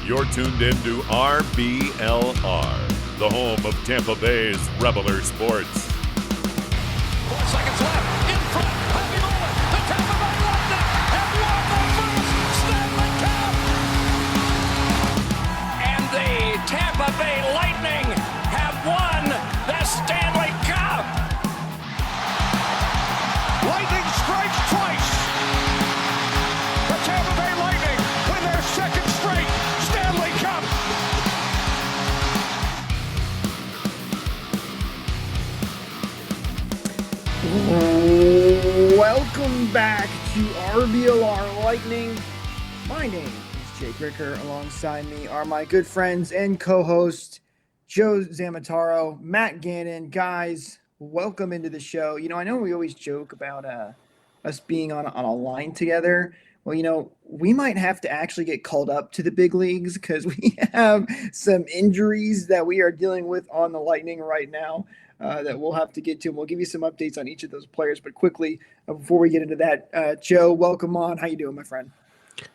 You're tuned in to RBLR, the home of Tampa Bay's Reveler Sports. 4 seconds left. In front. Happy moment. The Tampa Bay Lightning have won the first Stanley Cup. And the Tampa Bay Lightning have won the Stanley Cup. Lightning strikes twice. The Tampa Bay Lightning win their second straight Stanley Cup. Welcome back to RBLR Lightning. My name is Jake Ricker. Alongside me are my good friends and co-host Joe Zamataro, Matt Gannon. Guys, welcome into the show. I know we always joke about us being on a line together. Well, we might have to actually get called up to the big leagues because we have some injuries that we are dealing with on the Lightning right now. That we'll have to get to, and we'll give you some updates on each of those players. But quickly, before we get into that, Joe, welcome on. How you doing, my friend?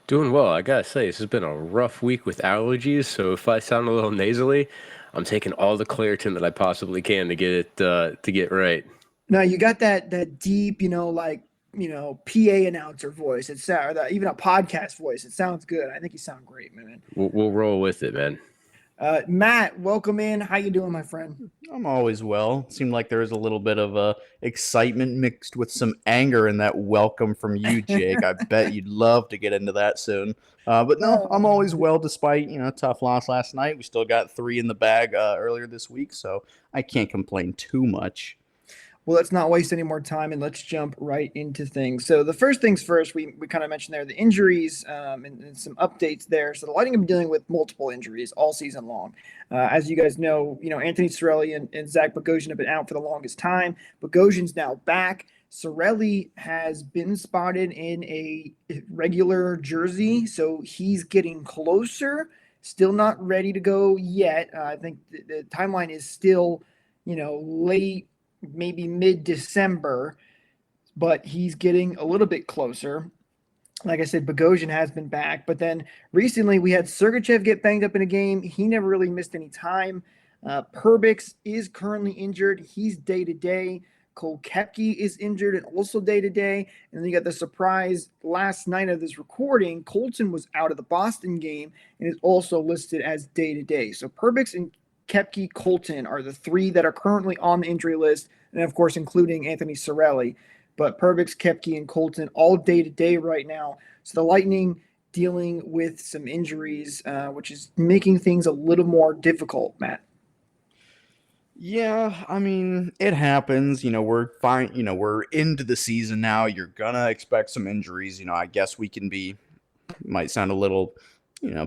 Doing well. I gotta say, this has been a rough week with allergies, so if I sound a little nasally, I'm taking all the Claritin that I possibly can to get it to get right. No, you got that deep, PA announcer voice. It's even a podcast voice. It sounds good. I think you sound great, man. We'll roll with it, man. Matt, welcome in. How you doing, my friend? I'm always well. Seemed like there was a little bit of excitement mixed with some anger in that welcome from you, Jake. I bet you'd love to get into that soon. But no, I'm always well despite, tough loss last night. We still got 3 in the bag earlier this week, so I can't complain too much. Well, let's not waste any more time and let's jump right into things. So the first things first, we kind of mentioned there the injuries and some updates there. So the Lightning have been dealing with multiple injuries all season long. As you guys know, Anthony Cirelli and Zach Bogosian have been out for the longest time. Bogosian's now back. Cirelli has been spotted in a regular jersey, so he's getting closer. Still not ready to go yet. I think the timeline is still, late, maybe mid-December, but he's getting a little bit closer. Like I said, Bogosian has been back, but then recently we had Sergachev get banged up in a game. He never really missed any time. Perbix is currently injured. He's day-to-day. Koepke is injured and also day-to-day. And then you got the surprise last night of this recording. Colton was out of the Boston game and is also listed as day-to-day. So Perbix and Koepke, Colton are the 3 that are currently on the injury list, and of course, including Anthony Cirelli. But Perbix, Koepke, and Colton all day-to-day right now. So the Lightning dealing with some injuries, which is making things a little more difficult, Matt. Yeah, I mean, it happens. We're fine. We're into the season now. You're going to expect some injuries. I guess we can might sound a little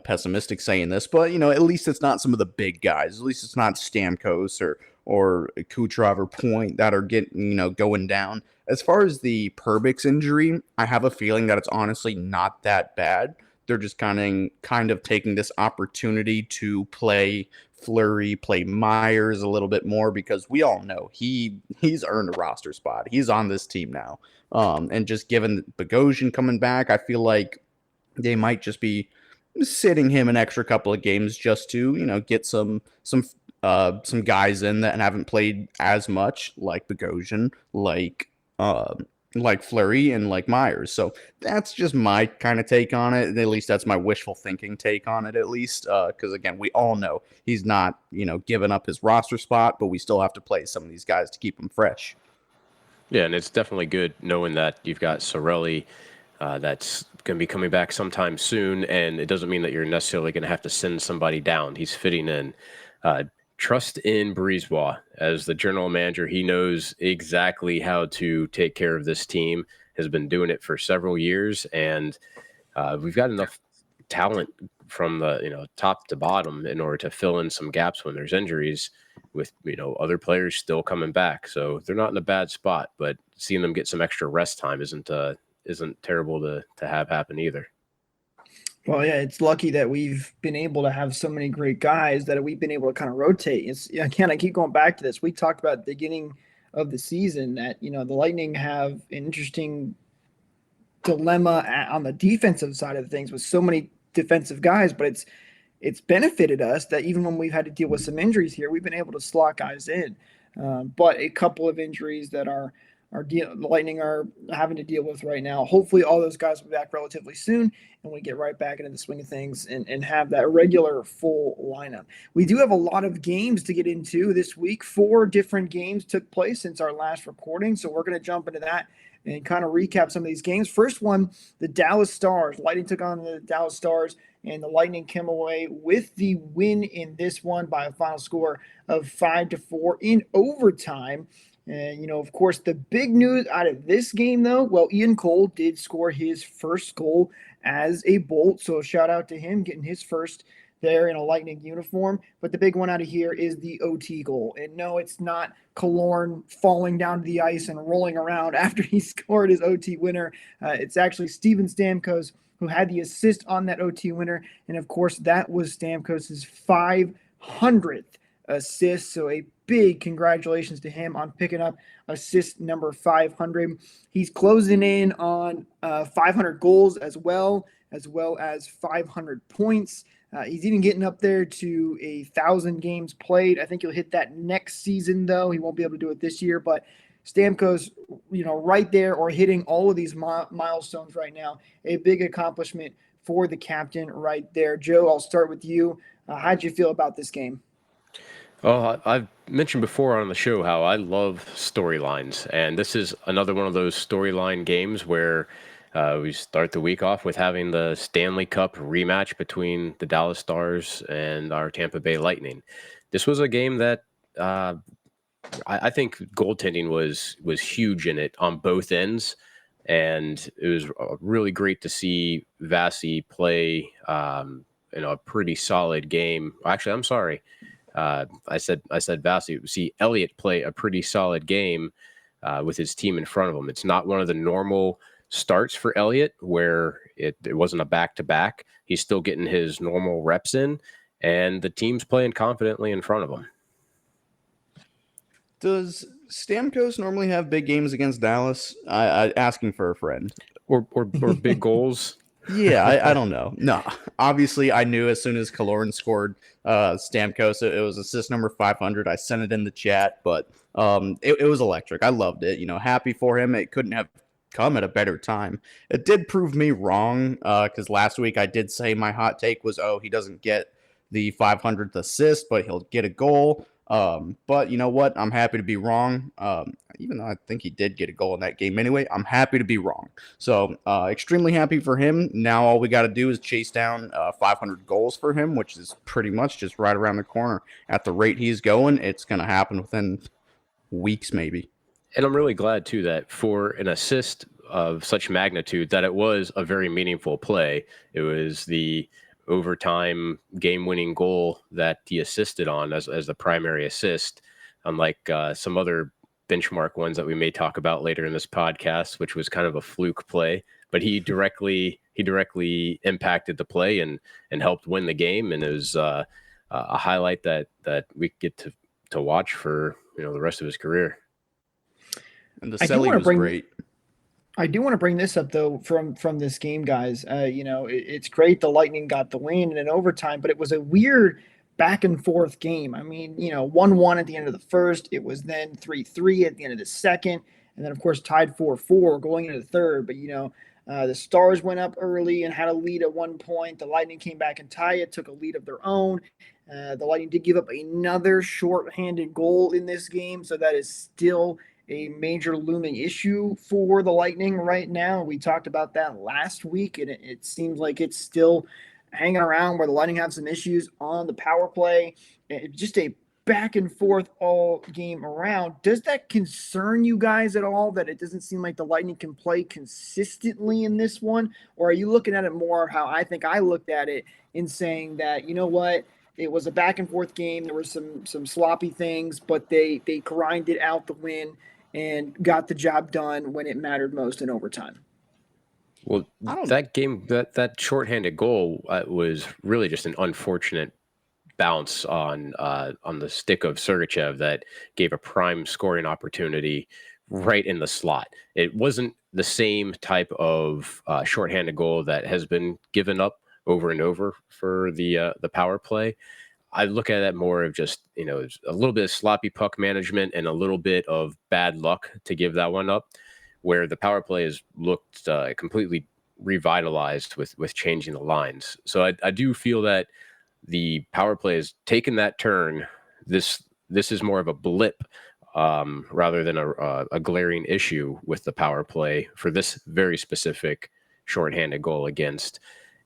pessimistic saying this, but, at least it's not some of the big guys. At least it's not Stamkos or Kucherov or Point that are getting, going down. As far as the Perbix injury, I have a feeling that it's honestly not that bad. They're just kind of taking this opportunity to play Fleury, play Myers a little bit more because we all know he's earned a roster spot. He's on this team now. And just given Bogosian coming back, I feel like they might just be sitting him an extra couple of games just to, get some guys in that haven't played as much, like Bogosian, like Fleury and like Myers. So that's just my kind of take on it. At least that's my wishful thinking take on it, at least. Because again, we all know he's not, giving up his roster spot, but we still have to play some of these guys to keep them fresh. Yeah, and it's definitely good knowing that you've got Cirelli that's going to be coming back sometime soon, and it doesn't mean that you're necessarily going to have to send somebody down. He's fitting in. Trust in Brisebois as the general manager. He knows exactly how to take care of this team, has been doing it for several years, and we've got enough talent from the top to bottom in order to fill in some gaps when there's injuries with other players still coming back. So they're not in a bad spot, but seeing them get some extra rest time isn't terrible to have happen either. Well, yeah, it's lucky that we've been able to have so many great guys that we've been able to kind of rotate. I keep going back to this. We talked about at the beginning of the season that, the Lightning have an interesting dilemma on the defensive side of things with so many defensive guys, but it's benefited us that even when we've had to deal with some injuries here, we've been able to slot guys in. But a couple of injuries that the Lightning are having to deal with right now. Hopefully all those guys will be back relatively soon and we get right back into the swing of things and have that regular full lineup. We do have a lot of games to get into this week. 4 different games took place since our last recording, so we're going to jump into that and kind of recap some of these games. First one, the Dallas Stars. Lightning took on the Dallas Stars, and the Lightning came away with the win in this one by a final score of 5-4 in overtime. And, of course, the big news out of this game, though, well, Ian Cole did score his first goal as a Bolt. So shout out to him getting his first there in a Lightning uniform. But the big one out of here is the OT goal. And no, it's not Killorn falling down to the ice and rolling around after he scored his OT winner. It's actually Steven Stamkos who had the assist on that OT winner. And, of course, that was Stamkos' 500th assist. So a big congratulations to him on picking up assist number 500. He's closing in on 500 goals as well as 500 points. He's even getting up there to 1,000 games played. I think he'll hit that next season, though. He won't be able to do it this year, but Stamkos, right there or hitting all of these milestones right now, a big accomplishment for the captain right there. Joe, I'll start with you. How'd you feel about this game? Oh, I've mentioned before on the show how I love storylines, and this is another one of those storyline games where we start the week off with having the Stanley Cup rematch between the Dallas Stars and our Tampa Bay Lightning. This was a game that I think goaltending was huge in it on both ends, and it was really great to see Vasi play a pretty solid game. Actually, I'm sorry. I said Vasi. See Elliott play a pretty solid game with his team in front of him. It's not one of the normal starts for Elliott where it wasn't a back-to-back. He's still getting his normal reps in, and the team's playing confidently in front of him. Does Stamkos normally have big games against Dallas? I asking for a friend. Or big goals. Yeah, I don't know. No, obviously I knew as soon as Killorn scored Stamkos, it was assist number 500. I sent it in the chat, but it was electric. I loved it. Happy for him. It couldn't have come at a better time. It did prove me wrong because last week I did say my hot take was, he doesn't get the 500th assist, but he'll get a goal. But you know what? I'm happy to be wrong. Even though I think he did get a goal in that game anyway, I'm happy to be wrong. So extremely happy for him. Now all we got to do is chase down 500 goals for him, which is pretty much just right around the corner. At the rate he's going, it's going to happen within weeks maybe. And I'm really glad, too, that for an assist of such magnitude, that it was a very meaningful play. It was the overtime game-winning goal that he assisted on as the primary assist, unlike some other benchmark ones that we may talk about later in this podcast, which was kind of a fluke play. But he directly impacted the play and helped win the game, and it was a highlight that we get to watch for the rest of his career. And the Selly was great. I do want to bring this up, though, from this game, guys. It's great the Lightning got the win in overtime, but it was a weird back-and-forth game. I mean, 1-1 at the end of the first. It was then 3-3 at the end of the second. And then, of course, tied 4-4 going into the third. But, the Stars went up early and had a lead at one point. The Lightning came back and tied it, took a lead of their own. The Lightning did give up another shorthanded goal in this game, so that is still a major looming issue for the Lightning right now. We talked about that last week, and it seems like it's still hanging around where the Lightning have some issues on the power play. It's just a back and forth all game around. Does that concern you guys at all, that it doesn't seem like the Lightning can play consistently in this one? Or are you looking at it more how I think I looked at it in saying that, you know what, it was a back and forth game. There were some sloppy things, but they grinded out the win and got the job done when it mattered most in overtime. Well, that game, that shorthanded goal was really just an unfortunate bounce on the stick of Sergachev that gave a prime scoring opportunity right in the slot. It wasn't the same type of shorthanded goal that has been given up over and over for the power play. I look at it more of just, a little bit of sloppy puck management and a little bit of bad luck to give that one up, where the power play has looked completely revitalized with changing the lines. So I do feel that the power play has taken that turn. This is more of a blip rather than a glaring issue with the power play for this very specific shorthanded goal against.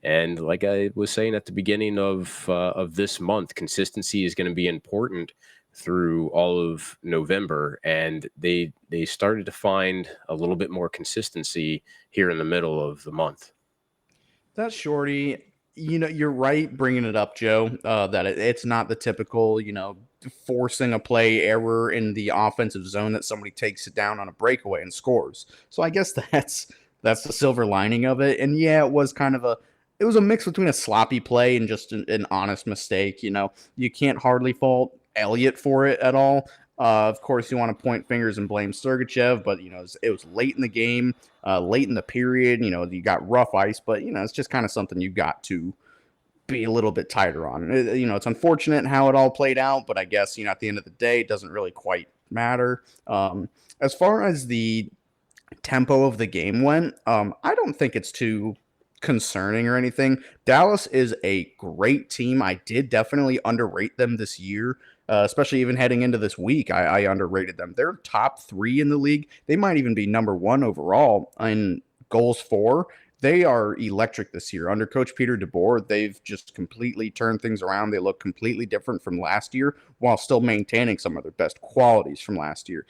And like I was saying at the beginning of this month, consistency is going to be important through all of November, and they started to find a little bit more consistency here in the middle of the month. That's Shorty. You're right bringing it up, Joe, that it's not the typical, forcing a play error in the offensive zone that somebody takes it down on a breakaway and scores. So I guess that's the silver lining of it. And yeah, it was a mix between a sloppy play and just an honest mistake. You can't hardly fault Elliott for it at all. Of course, you want to point fingers and blame Sergachev, but it was late in the game, late in the period. You got rough ice, but it's just kind of something you got to be a little bit tighter on. It's unfortunate how it all played out, but I guess at the end of the day, it doesn't really quite matter. As far as the tempo of the game went, I don't think it's too concerning or anything. Dallas is a great team. I did definitely underrate them this year. Especially even heading into this week, I underrated them. They're top 3 in the league. They might even be number 1 overall in goals for. They are electric this year. Under Coach Peter DeBoer, they've just completely turned things around. They look completely different from last year while still maintaining some of their best qualities from last year.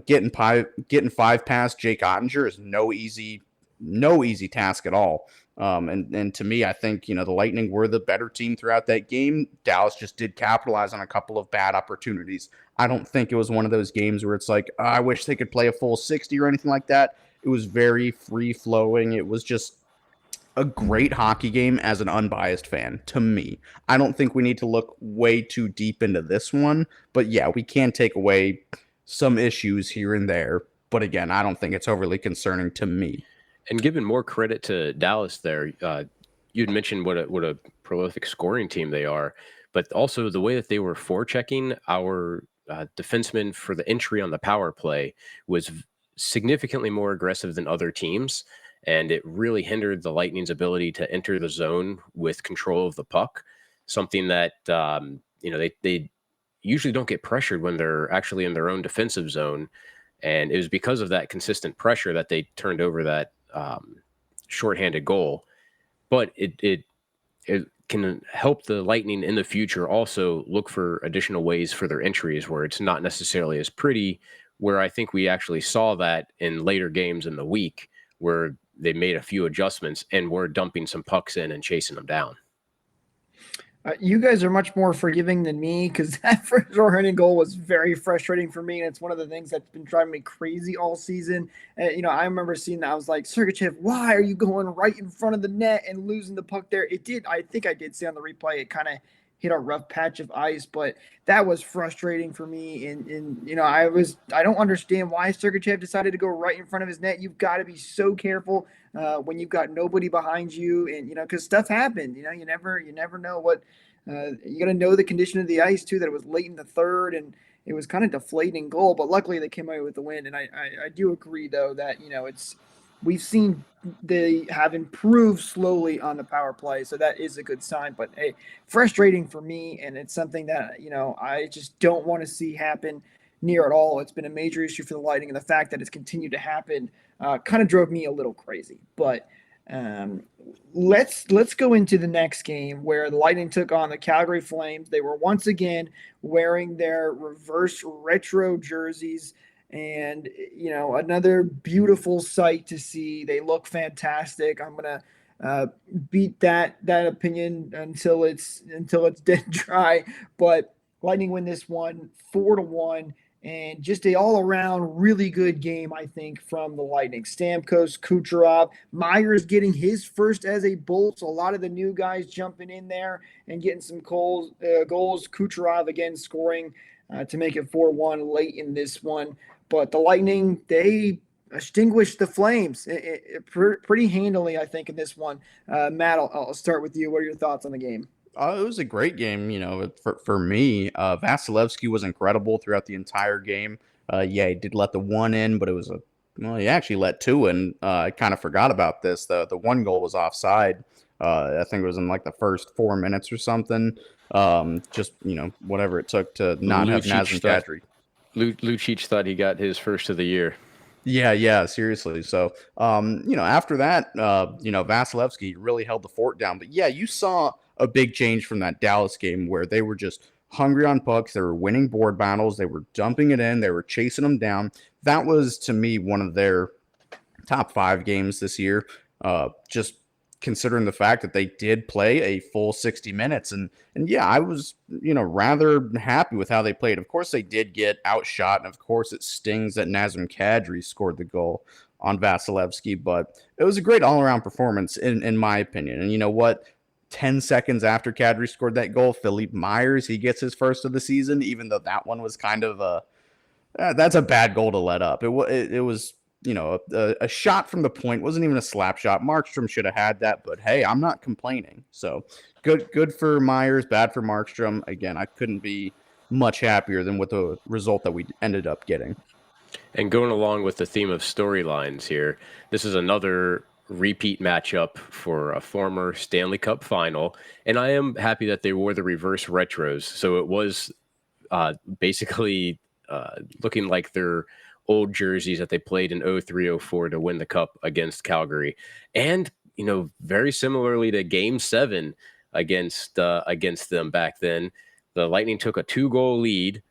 Getting 5 past Jake Ottinger is no easy task at all. And to me, I think, the Lightning were the better team throughout that game. Dallas just did capitalize on a couple of bad opportunities. I don't think it was one of those games where it's like, I wish they could play a full 60 or anything like that. It was very free flowing. It was just a great hockey game as an unbiased fan to me. I don't think we need to look way too deep into this one, but yeah, we can take away some issues here and there. But again, I don't think it's overly concerning to me. And giving more credit to Dallas there, you'd mentioned what a prolific scoring team they are, but also the way that they were forechecking our defensemen for the entry on the power play was significantly more aggressive than other teams, and it really hindered the Lightning's ability to enter the zone with control of the puck, something that they usually don't get pressured when they're actually in their own defensive zone. And it was because of that consistent pressure that they turned over that shorthanded goal. But it can help the Lightning in the future also look for additional ways for their entries where it's not necessarily as pretty, where I think we actually saw that in later games in the week where they made a few adjustments and were dumping some pucks in and chasing them down. You guys are much more forgiving than me because that first shorthanded goal was very frustrating for me, and it's one of the things that's been driving me crazy all season. I remember seeing that. I was like, Sergachev, why are you going right in front of the net and losing the puck there? I think I did see on the replay, it kind of hit a rough patch of ice, but that was frustrating for me. And I don't understand why Sergachev decided to go right in front of his net. You've got to be so careful when you've got nobody behind you, and because stuff happened. You never know what. You got to know the condition of the ice too. That it was late in the third, and it was kind of deflating goal. But luckily, they came away with the win. And I do agree though that we've seen they have improved slowly on the power play, so that is a good sign. But hey, frustrating for me, and it's something that I just don't want to see happen near at all. It's been a major issue for the Lightning, and the fact that it's continued to happen kind of drove me a little crazy. But let's go into the next game where the Lightning took on the Calgary Flames. They were once again wearing their reverse retro jerseys, and another beautiful sight to see. They look fantastic. I'm gonna beat that opinion until it's dead dry. But Lightning win this one 4-1. And just a all-around really good game, I think, from the Lightning. Stamkos, Kucherov, Myers getting his first as a Bolt. So a lot of the new guys jumping in there and getting some goals. Kucherov, again, scoring to make it 4-1 late in this one. But the Lightning, they extinguished the Flames pretty handily, I think, in this one. Matt, I'll start with you. What are your thoughts on the game? It was a great game, for me. Vasilevsky was incredible throughout the entire game. Yeah, he did let the one in, but he actually let two in. I kind of forgot about this. The one goal was offside. I think it was in like the first 4 minutes or something. Just, whatever it took to not have Nazem Kadri. Lucic thought he got his first of the year. Yeah, seriously. So, after that, Vasilevsky really held the fort down. But yeah, you saw a big change from that Dallas game where they were just hungry on pucks. They were winning board battles. They were dumping it in. They were chasing them down. That was, to me, one of their top 5 games this year. Just considering the fact that they did play a full 60 minutes. And yeah, I was, rather happy with how they played. Of course, they did get outshot. And of course, it stings that Nazem Kadri scored the goal on Vasilevsky. But it was a great all-around performance, in my opinion. And you know what? 10 seconds after Kadri scored that goal, Philippe Myers, he gets his first of the season, even though that one was kind of that's a bad goal to let up. It was, a shot from the point. Wasn't even a slap shot. Markstrom should have had that, but hey, I'm not complaining. So good for Myers, bad for Markstrom. Again, I couldn't be much happier than with the result that we ended up getting. And going along with the theme of storylines here, this is another repeat matchup for a former Stanley Cup final, and I am happy that they wore the reverse retros. So it was basically looking like their old jerseys that they played in 03-04 to win the cup against Calgary. And very similarly to Game 7 against them back then, the Lightning took a 2-goal lead.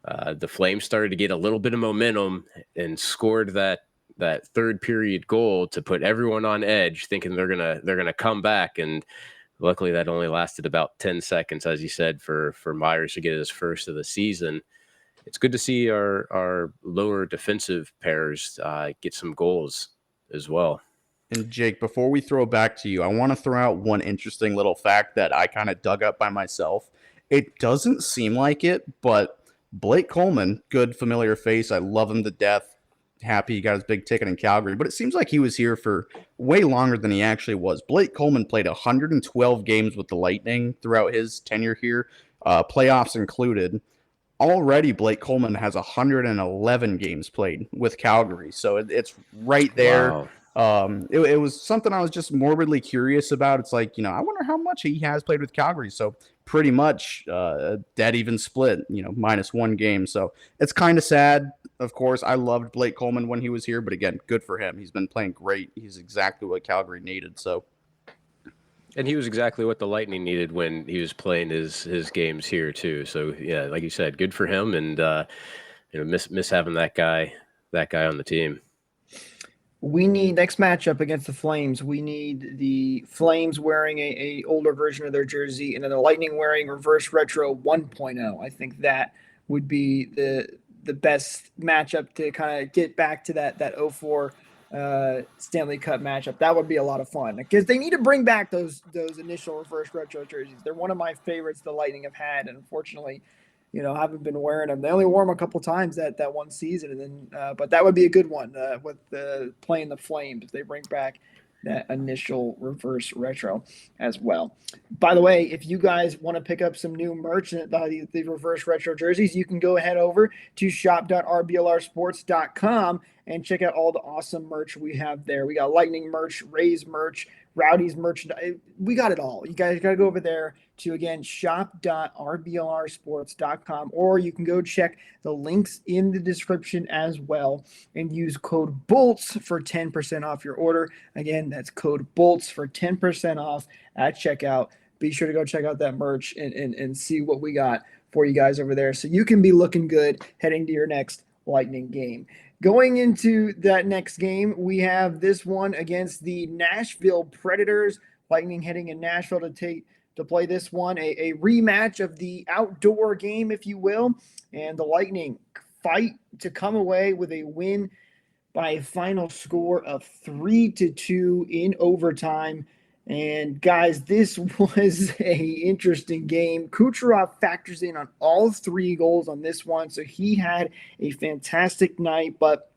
The Flames started to get a little bit of momentum and scored that third period goal to put everyone on edge, thinking they're gonna come back. And luckily that only lasted about 10 seconds, as you said, for Myers to get his first of the season. It's good to see our lower defensive pairs get some goals as well. And Jake, before we throw it back to you, I want to throw out one interesting little fact that I kind of dug up by myself. It doesn't seem like it, but Blake Coleman, good familiar face. I love him to death. Happy he got his big ticket in Calgary, but it seems like he was here for way longer than he actually was. Blake Coleman played 112 games with the Lightning throughout his tenure here, playoffs included. Already, Blake Coleman has 111 games played with Calgary, so it's right there. Wow. It was something I was just morbidly curious about. It's like, I wonder how much he has played with Calgary. So pretty much dead even split, minus 1 game. So it's kind of sad. Of course, I loved Blake Coleman when he was here, but again, good for him. He's been playing great. He's exactly what Calgary needed. And he was exactly what the Lightning needed when he was playing his games here too. So yeah, like you said, good for him, and miss having that guy on the team. We need next matchup against the Flames. We need the Flames wearing a older version of their jersey, and then the Lightning wearing reverse retro 1.0. I think that would be the best matchup to kind of get back to that 04 Stanley Cup matchup. That would be a lot of fun because they need to bring back those initial reverse retro jerseys. They're one of my favorites the Lightning have had, and unfortunately, haven't been wearing them. They only wore them a couple times that one season, and then but that would be a good one with playing the Flames if they bring back that initial reverse retro as well. By the way, if you guys want to pick up some new merch, the reverse retro jerseys, you can go ahead over to shop.rblrsports.com and check out all the awesome merch we have there. We got Lightning merch, Rays merch, Rowdy's merchandise. We got it all. You guys got to go over there to, again, shop.rblrsports.com, or you can go check the links in the description as well and use code BOLTS for 10% off your order. Again, that's code BOLTS for 10% off at checkout. Be sure to go check out that merch and see what we got for you guys over there so you can be looking good heading to your next Lightning game. Going into that next game, we have this one against the Nashville Predators. Lightning heading in Nashville to play this one, a rematch of the outdoor game, if you will. And the Lightning fight to come away with a win by a final score of 3-2 in overtime. And guys, this was a interesting game. Kucherov factors in on all 3 goals on this one, so he had a fantastic night. But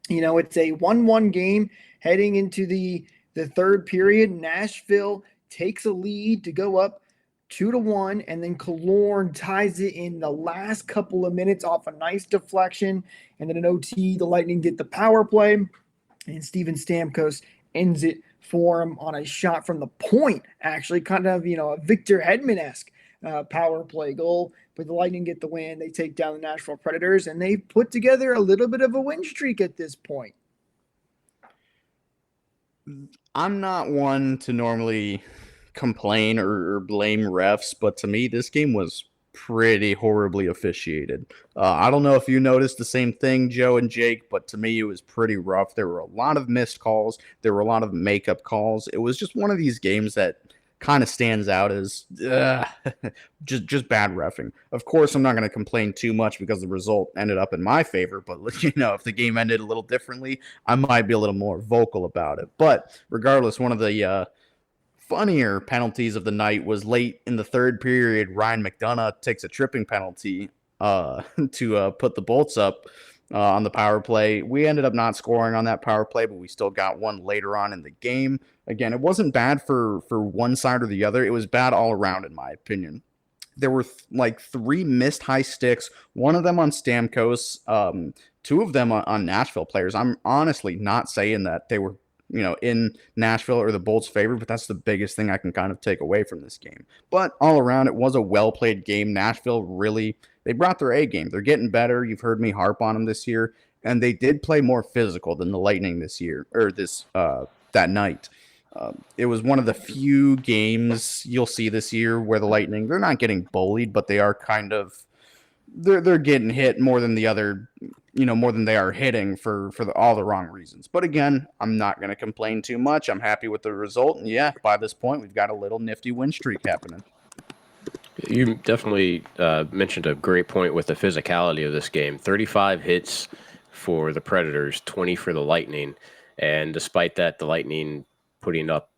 It's a 1-1 game heading into the third period. Nashville takes a lead to go up 2-1, and then Killorn ties it in the last couple of minutes off a nice deflection. And then an OT, the Lightning get the power play, and Steven Stamkos ends it for him on a shot from the point, actually, kind of, a Victor Hedman-esque power play goal. But the Lightning get the win. They take down the Nashville Predators, and they put together a little bit of a win streak at this point. I'm not one to normally complain or blame refs, but to me, this game was pretty horribly officiated. I don't know if you noticed the same thing, Joe and Jake, but to me, it was pretty rough. There were a lot of missed calls. There were a lot of makeup calls. It was just one of these games that kind of stands out as just bad reffing. Of course, I'm not going to complain too much because the result ended up in my favor, but if the game ended a little differently, I might be a little more vocal about it. But regardless, one of the funnier penalties of the night was late in the third period. Ryan McDonough takes a tripping penalty to put the Bolts up on the power play. We ended up not scoring on that power play, but we still got one later on in the game. Again, it wasn't bad for one side or the other. It was bad all around, in my opinion. There were three missed high sticks, one of them on Stamkos, two of them on Nashville players. I'm honestly not saying that they were in Nashville or the Bolts' favor, but that's the biggest thing I can kind of take away from this game. But all around, it was a well-played game. Nashville they brought their A game. They're getting better. You've heard me harp on them this year, and they did play more physical than the Lightning this year, or that night. It was one of the few games you'll see this year where the Lightning, they're not getting bullied, but they are kind of, they're getting hit more than the other, more than they are hitting for all the wrong reasons. But again, I'm not going to complain too much. I'm happy with the result. And yeah, by this point, we've got a little nifty win streak happening. You definitely mentioned a great point with the physicality of this game. 35 hits for the Predators, 20 for the Lightning. And despite that, the Lightning putting up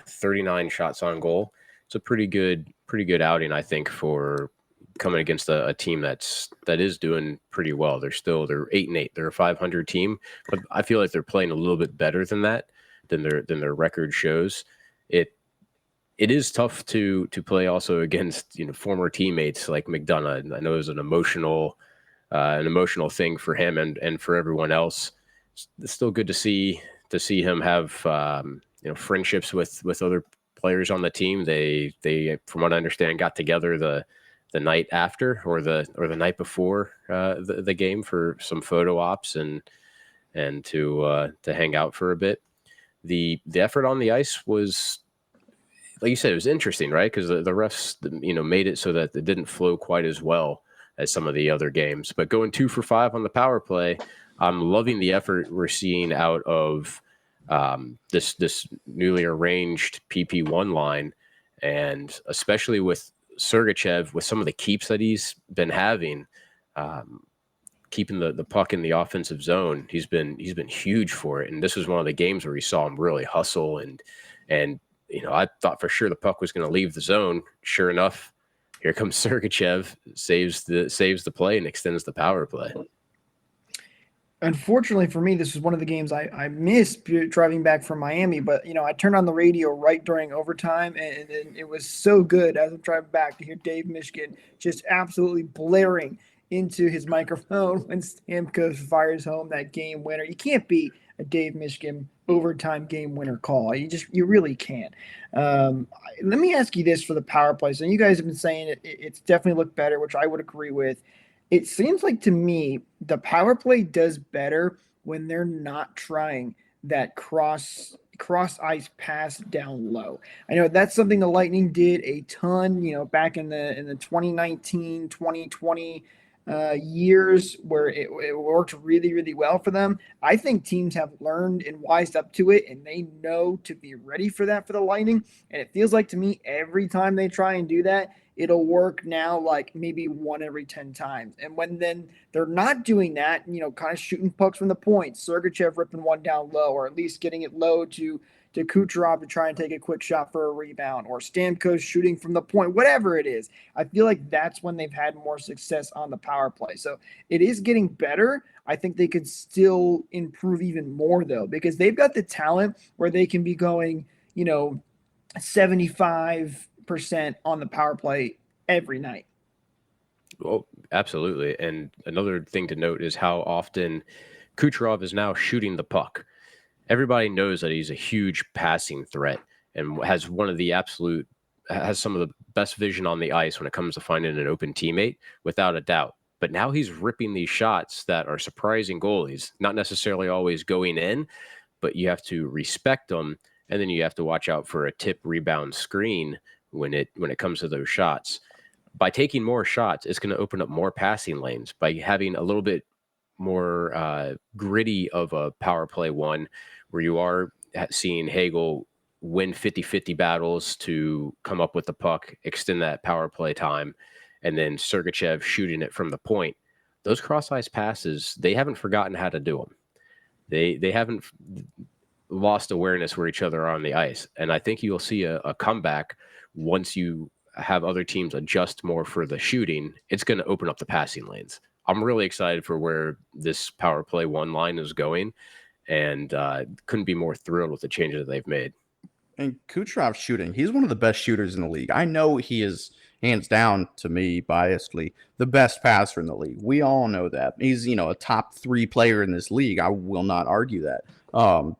39 shots on goal. It's a pretty good outing, I think, for coming against a team that is doing pretty well. They're 8-8. They're a 500 team, but I feel like they're playing a little bit better than that, than their record shows. It is tough to play also against former teammates like McDonough. I know it was an emotional thing for him and for everyone else. It's still good to see him have friendships with other players on the team. They from what I understand got together the night after or the night before the game for some photo ops and to hang out for a bit. The effort on the ice was, like you said, it was interesting, right? Because the refs made it so that it didn't flow quite as well as some of the other games. But going 2 for 5 on the power play, I'm loving the effort we're seeing out of this newly arranged PP1 line, and especially with Sergachev, with some of the keeps that he's been having, keeping the puck in the offensive zone, he's been huge for it. And this was one of the games where we saw him really hustle and I thought for sure the puck was going to leave the zone. Sure enough, here comes Sergachev, saves the play and extends the power play. Unfortunately for me, this is one of the games I missed driving back from Miami, but I turned on the radio right during overtime, and it was so good as I'm driving back to hear Dave Mishkin just absolutely blaring into his microphone when Stamkos fires home that game winner. You can't beat a Dave Mishkin overtime game winner call. You really can't. Let me ask you this for the power play. So you guys have been saying it's definitely looked better, which I would agree with. It seems like to me the power play does better when they're not trying that cross ice pass down low. I know that's something the Lightning did a ton, back in the 2019, 2020 years where it worked really, really well for them. I think teams have learned and wised up to it, and they know to be ready for that for the Lightning. And it feels like to me every time they try and do that, it'll work now like maybe 1 every 10 times. And when then they're not doing that, kind of shooting pucks from the point, Sergachev ripping one down low, or at least getting it low to Kucherov to try and take a quick shot for a rebound, or Stamkos shooting from the point, whatever it is. I feel like that's when they've had more success on the power play. So it is getting better. I think they could still improve even more, though, because they've got the talent where they can be going, 75% on the power play every night. Well, absolutely. And another thing to note is how often Kucherov is now shooting the puck. Everybody knows that he's a huge passing threat and has some of the best vision on the ice when it comes to finding an open teammate, without a doubt. But now he's ripping these shots that are surprising goalies, not necessarily always going in, but you have to respect them. And then you have to watch out for a tip, rebound, screen when it comes to those shots. By taking more shots, it's going to open up more passing lanes. By having a little bit more gritty of a power play one, where you are seeing Hagel win 50-50 battles to come up with the puck, extend that power play time, and then Sergachev shooting it from the point. Those cross-ice passes, they haven't forgotten how to do them. They haven't lost awareness where each other are on the ice. And I think you'll see a comeback once you have other teams adjust more for the shooting. It's going to open up the passing lanes. I'm really excited for where this power play one line is going, and couldn't be more thrilled with the changes that they've made. And Kucherov shooting, he's one of the best shooters in the league. I know he is, hands down to me, biasedly, the best passer in the league. We all know that. He's, a top 3 player in this league. I will not argue that.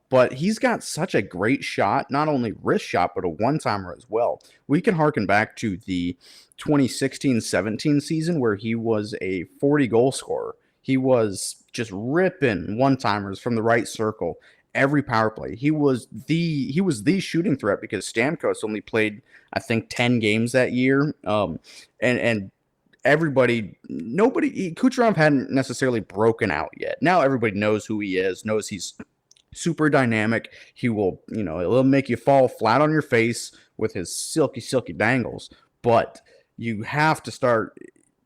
But he's got such a great shot, not only wrist shot, but a one-timer as well. We can harken back to the 2016-17 season where he was a 40-goal scorer. He was just ripping one-timers from the right circle every power play. He was the shooting threat because Stamkos only played, I think, 10 games that year. And Kucherov hadn't necessarily broken out yet. Now everybody knows who he is, knows he's super dynamic. He will, it'll make you fall flat on your face with his silky dangles. But you have to start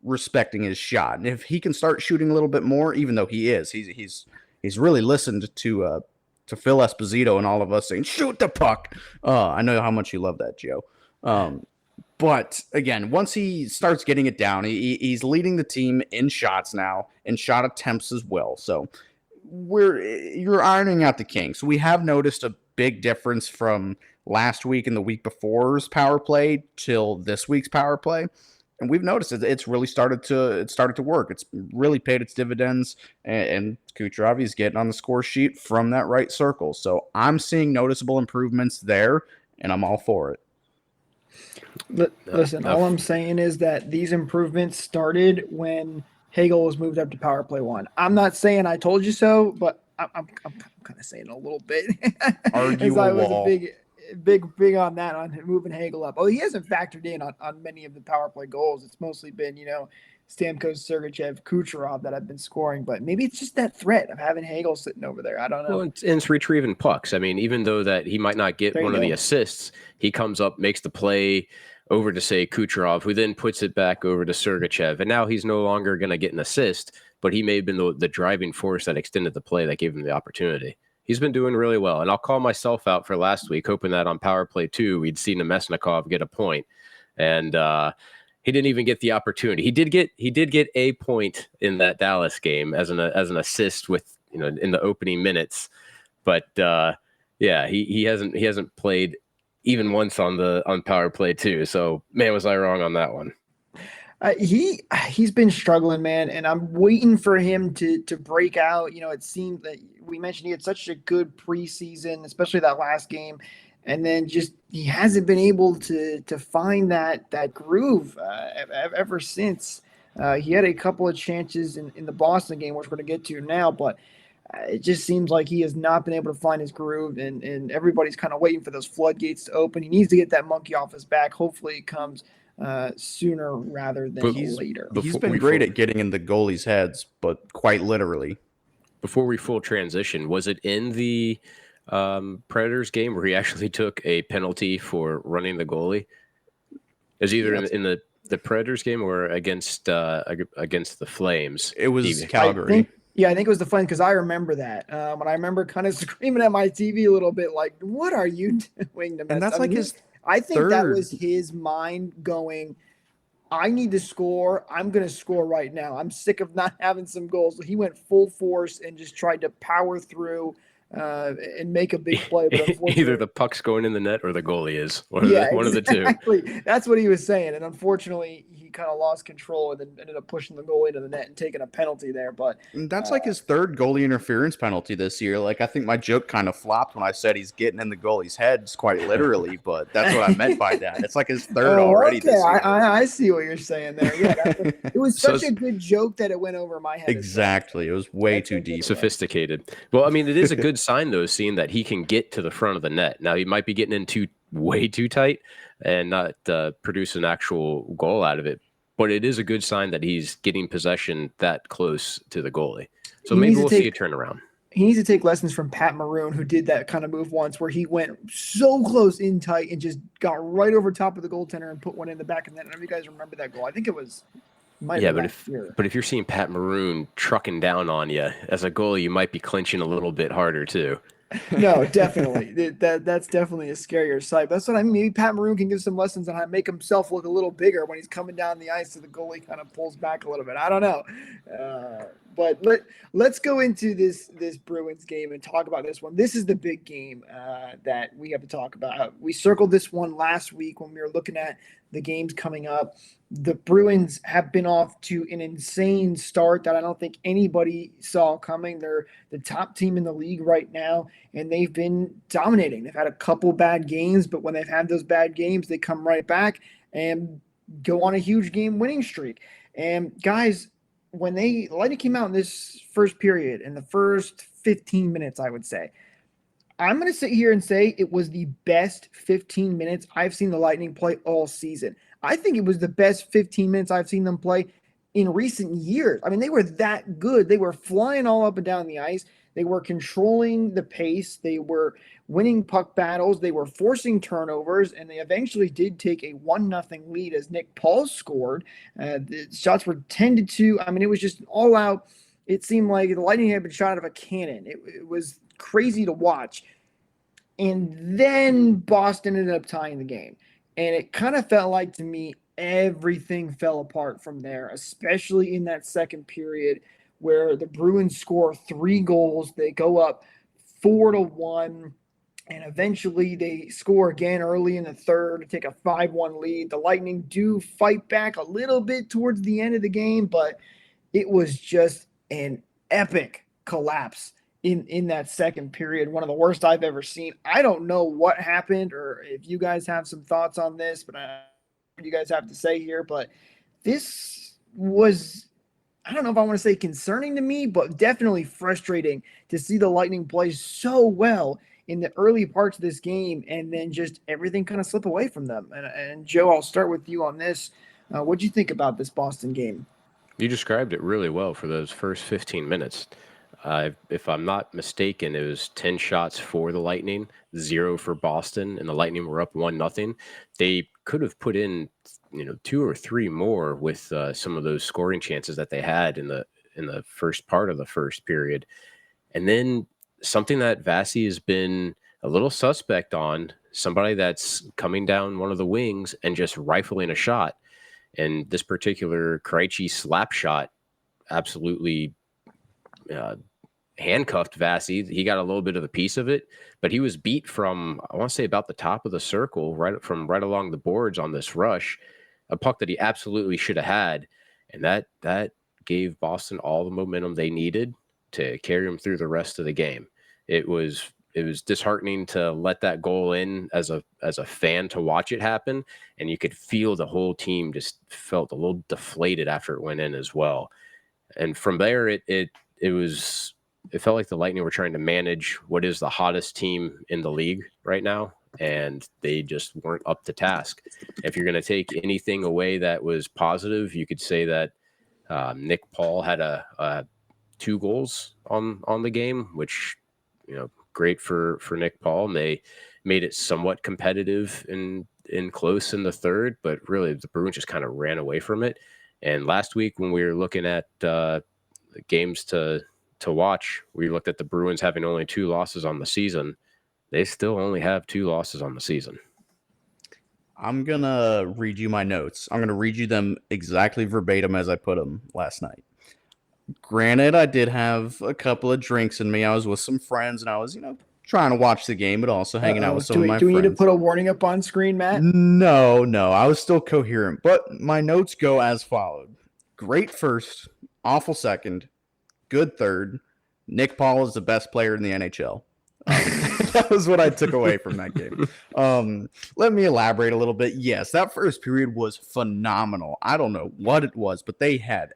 respecting his shot. And if he can start shooting a little bit more, even though he's really listened to Phil Esposito and all of us saying, shoot the puck. I know how much you love that, Joe. But again, once he starts getting it down, he's leading the team in shots now and shot attempts as well. So you're ironing out the kinks. We have noticed a big difference from last week and the week before's power play till this week's power play. And we've noticed it's really started to work. It's really paid its dividends, and Kucherov is getting on the score sheet from that right circle. So I'm seeing noticeable improvements there, and I'm all for it. Listen, all I'm saying is that these improvements started when Hagel was moved up to power play 1. I'm not saying I told you so, but I'm kind of saying a little bit. Argue I a was wall. big on that, on moving Hagel up. Oh, he hasn't factored in on many of the power play goals. It's mostly been, Stamkos, Sergachev, Kucherov that have been scoring, but maybe it's just that threat of having Hagel sitting over there. I don't know. Well, it's retrieving pucks. I mean, even though that he might not get one of the assists, he comes up, makes the play over to, say, Kucherov, who then puts it back over to Sergachev. And now he's no longer going to get an assist, but he may have been the driving force that extended the play that gave him the opportunity. He's been doing really well. And I'll call myself out for last week, hoping that on power play 2, we'd seen Nemesnikov get a point. And he didn't even get the opportunity. He did get a point in that Dallas game as an assist with, in the opening minutes. But he hasn't played even once on power play 2. So man, was I wrong on that one. He's been struggling, man, and I'm waiting for him to break out. It seemed that we mentioned he had such a good preseason, especially that last game, and then just he hasn't been able to find that groove ever since. He had a couple of chances in the Boston game, which we're going to get to now, but it just seems like he has not been able to find his groove, and everybody's kind of waiting for those floodgates to open. He needs to get that monkey off his back. Hopefully it comes sooner rather than later. He's been great at getting in the goalies' heads, but quite literally. Before we full transition, was it in the Predators game where he actually took a penalty for running the goalie? It was either in the Predators game or against the Flames. It was Calgary. Yeah, I think it was the fun because I remember that. And I remember kind of screaming at my TV a little bit, like, "What are you doing to mess?" And that's I mean, like his I think that was third. his mind going, "I need to score. I'm going to score right now. I'm sick of not having some goals." So he went full force and just tried to power through and make a big play. But Either unfortunately, the puck's going in the net or the goalie is. yeah, One of the two. exactly. That's what he was saying. And unfortunately, he kind of lost control and then ended up pushing the goal into the net and taking a penalty there. But And that's like his third goalie interference penalty this year. Like, I think my joke kind of flopped when I said he's getting in the goalie's heads, quite literally, but that's what I meant by that. It's like his third already okay. this year. I see what you're saying there. Yeah, it was So such a good joke that it went over my head. Exactly. It was way That's too a good deep. one. sophisticated. Well, I mean, it is a good sign, though, seeing that he can get to the front of the net. Now, he might be getting in way too tight and not produce an actual goal out of it. But it is a good sign that he's getting possession that close to the goalie. So He maybe needs to we'll take- see a turnaround. He needs to take lessons from Pat Maroon, who did that kind of move once where he went so close in tight and just got right over top of the goaltender and put one in the back of the net. I don't know if you guys remember that goal. I think it was Yeah, but if you're seeing Pat Maroon trucking down on you as a goalie, you might be clinching a little bit harder too. No, definitely. That's definitely a scarier sight. That's what I mean. Maybe Pat Maroon can give some lessons on how to make himself look a little bigger when he's coming down the ice, so the goalie kind of pulls back a little bit. I don't know, but let's go into this Bruins game and talk about this one. This is the big game that we have to talk about. We circled this one last week when we were looking at the games coming up. The Bruins have been off to an insane start that I don't think anybody saw coming. They're the top team in the league right now, and they've been dominating. They've had a couple bad games, but when they've had those bad games, they come right back and go on a huge game winning streak. And guys, when Lightning came out in this first period, in the first 15 minutes, I would say, I'm going to sit here and say it was the best 15 minutes I've seen the Lightning play all season. I think it was the best 15 minutes I've seen them play in recent years. I mean, they were that good. They were flying all up and down the ice. They were controlling the pace. They were winning puck battles. They were forcing turnovers, and they eventually did take a 1-0 lead as Nick Paul scored. The shots were 10-2. I mean, it was just all out. It seemed like the Lightning had been shot out of a cannon. It was crazy to watch. And then Boston ended up tying the game. And it kind of felt like to me everything fell apart from there, especially in that second period where the Bruins score 3 goals. They go up 4-1, and eventually they score again early in the third to take a 5-1 lead. The Lightning do fight back a little bit towards the end of the game, but it was just an epic collapse in that second period, one of the worst I've ever seen. I don't know what happened or if you guys have some thoughts on this, but what you guys have to say here. But this was, I don't know if I want to say concerning to me, but definitely frustrating to see the Lightning play so well in the early parts of this game and then just everything kind of slip away from them. And Joe, I'll start with you on this. What do you think about this Boston game? You described it really well for those first 15 minutes. If I'm not mistaken, it was 10 shots for the Lightning, 0 for Boston, and the Lightning were up 1-0. They could have put in, 2 or 3 more with some of those scoring chances that they had in the first part of the first period. And then something that Vasi has been a little suspect on, somebody that's coming down one of the wings and just rifling a shot. And this particular Krejci slap shot absolutely handcuffed Vasi. He got a little bit of a piece of it, but he was beat from, I want to say, about the top of the circle, right along the boards on this rush, a puck that he absolutely should have had. And that gave Boston all the momentum they needed to carry them through the rest of the game. It was disheartening to let that goal in as a fan to watch it happen. And you could feel the whole team just felt a little deflated after it went in as well. And from there, it felt like the Lightning were trying to manage what is the hottest team in the league right now, and they just weren't up to task. If you're going to take anything away that was positive, you could say that Nick Paul had 2 goals on the game, which, great for Nick Paul. And they made it somewhat competitive in close in the third, but really the Bruins just kind of ran away from it. And last week when we were looking at games to to watch. We looked at the Bruins having only 2 losses on the season. They still only have 2 losses on the season. I'm going to read you my notes. I'm going to read you them exactly verbatim as I put them last night. Granted, I did have a couple of drinks in me. I was with some friends, and I was, trying to watch the game, but also hanging out with some of my friends. Do we need to put a warning up on screen, Matt? No. I was still coherent, but my notes go as followed. Great first, awful second, good third. Nick Paul is the best player in the NHL. That was what I took away from that game. Let me elaborate a little bit. Yes, that first period was phenomenal. I don't know what it was, but they had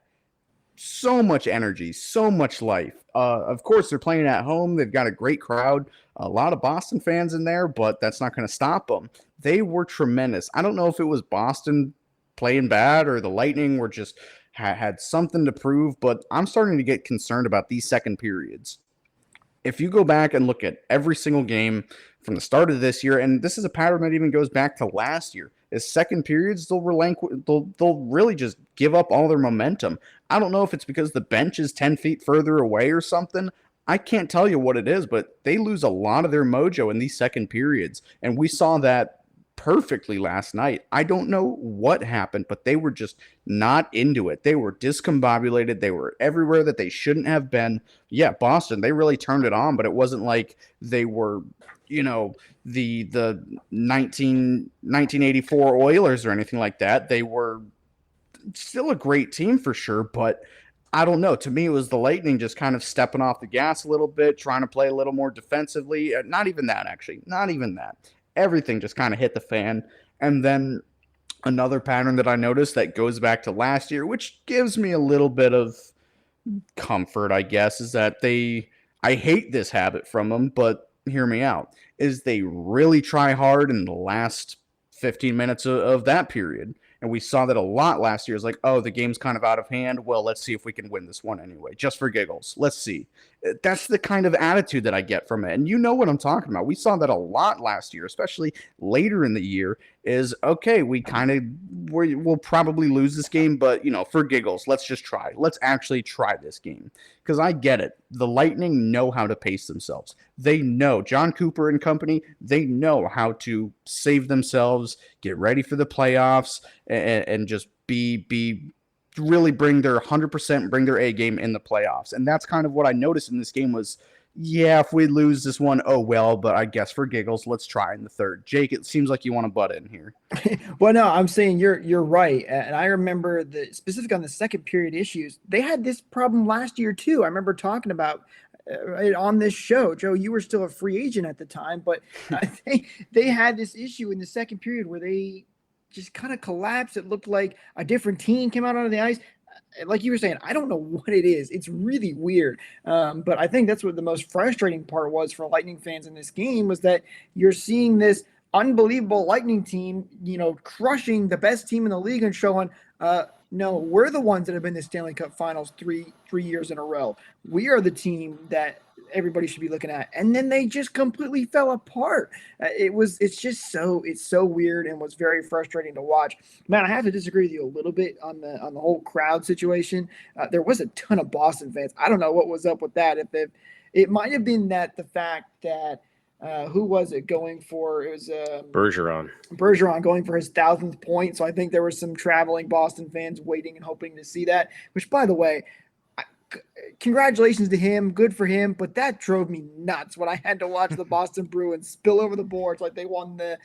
so much energy, so much life. Of course, they're playing at home. They've got a great crowd, a lot of Boston fans in there, but that's not going to stop them. They were tremendous. I don't know if it was Boston playing bad or the Lightning were just had something to prove, but I'm starting to get concerned about these second periods. If you go back and look at every single game from the start of this year, and this is a pattern that even goes back to last year, is second periods, they'll really just give up all their momentum. I don't know if it's because the bench is 10 feet further away or something. I can't tell you what it is, but they lose a lot of their mojo in these second periods, and we saw that perfectly last night. I don't know what happened, but they were just not into it. They were discombobulated. They were everywhere that they shouldn't have been. Yeah, Boston, they really turned it on, but it wasn't like they were, the 1984 Oilers or anything like that. They were still a great team for sure, but I don't know. To me, it was the Lightning just kind of stepping off the gas a little bit, trying to play a little more defensively. Not even that, actually. Not even that. Everything just kind of hit the fan. And then another pattern that I noticed that goes back to last year, which gives me a little bit of comfort, I guess, is that I hate this habit from them, but hear me out, is they really try hard in the last 15 minutes of that period. And we saw that a lot last year. It's like, oh, the game's kind of out of hand. Well, let's see if we can win this one anyway, just for giggles. Let's see. That's the kind of attitude that I get from it. And you know what I'm talking about. We saw that a lot last year, especially later in the year, is, okay, we'll probably lose this game, but, for giggles, let's just try. Let's actually try this game. Because I get it. The Lightning know how to pace themselves. They know, John Cooper and company, they know how to save themselves, get ready for the playoffs, and just be really bring their 100%, bring their A game in the playoffs. And that's kind of what I noticed in this game was, yeah, if we lose this one, oh well, but I guess for giggles, let's try in the third. Jake, it seems like you want to butt in here. Well, no, I'm saying you're right. And I remember specific on the second period issues, they had this problem last year too. I remember talking about on this show. Joe, you were still a free agent at the time, but they had this issue in the second period where they just kind of collapsed. It looked like a different team came out onto the ice. Like you were saying, I don't know what it is. It's really weird. But I think that's what the most frustrating part was for Lightning fans in this game, was that you're seeing this unbelievable Lightning team, crushing the best team in the league and showing, no, we're the ones that have been in the Stanley Cup Finals three years in a row. We are the team that everybody should be looking at. And then they just completely fell apart. It's so weird and was very frustrating to watch. Man, I have to disagree with you a little bit on the whole crowd situation. There was a ton of Boston fans. I don't know what was up with that. It might have been the fact that who was it going for? It was Bergeron going for his 1,000th point. So I think there were some traveling Boston fans waiting and hoping to see that, which, by the way, congratulations to him. Good for him. But that drove me nuts when I had to watch the Boston Bruins spill over the boards like they won the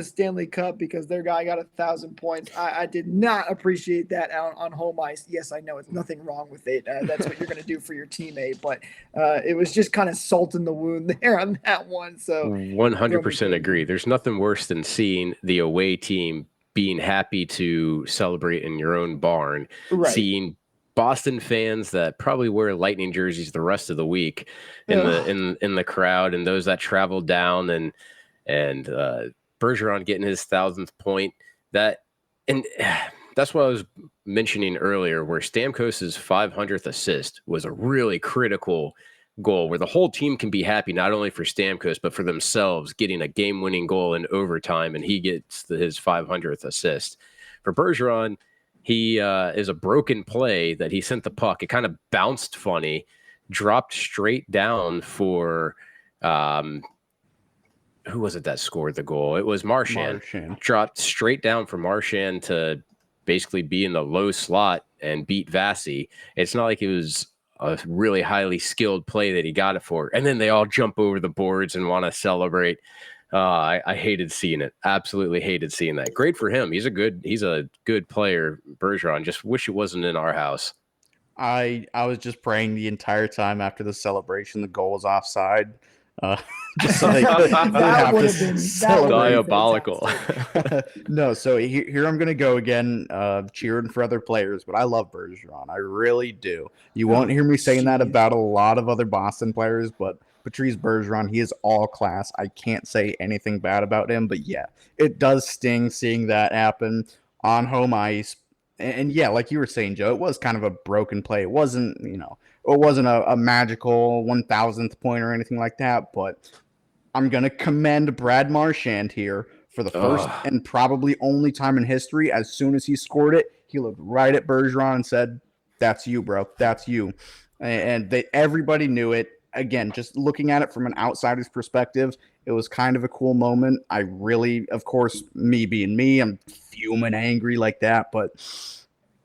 Stanley Cup because their guy got 1,000 points. I did not appreciate that on home ice. Yes, I know it's nothing wrong with it. That's what you're going to do for your teammate. But it was just kind of salt in the wound there on that one. So 100% agree. There's nothing worse than seeing the away team being happy to celebrate in your own barn, right. Seeing Boston fans that probably wear Lightning jerseys the rest of the week in the crowd, and those that travel down and Bergeron getting his 1,000th point. That's what I was mentioning earlier, where Stamkos' 500th assist was a really critical goal where the whole team can be happy, not only for Stamkos, but for themselves getting a game-winning goal in overtime, and he gets his 500th assist. For Bergeron, he is a broken play that he sent the puck. It kind of bounced funny, dropped straight down for who was it that scored the goal? It was Marchand. Dropped straight down for Marchand to basically be in the low slot and beat Vassy. It's not like it was a really highly skilled play that he got it for. And then they all jump over the boards and want to celebrate. I hated seeing it. Absolutely hated seeing that. Great for him. He's a good player, Bergeron. Just wish it wasn't in our house. I was just praying the entire time after the celebration the goal was offside. Just so they could have to celebrate. Diabolical. No, so here I'm going to go again, cheering for other players, but I love Bergeron. I really do. You won't hear me saying that about a lot of other Boston players, but Patrice Bergeron, he is all class. I can't say anything bad about him, but yeah, it does sting seeing that happen on home ice. And yeah, like you were saying, Joe, it was kind of a broken play. It wasn't, it wasn't a magical 1,000th point or anything like that, but I'm going to commend Brad Marchand here for the first and probably only time in history. As soon as he scored it, he looked right at Bergeron and said, "That's you, bro. That's you." And everybody knew it. Again, just looking at it from an outsider's perspective, it was kind of a cool moment. I really, of course, me being me, I'm fuming angry like that, but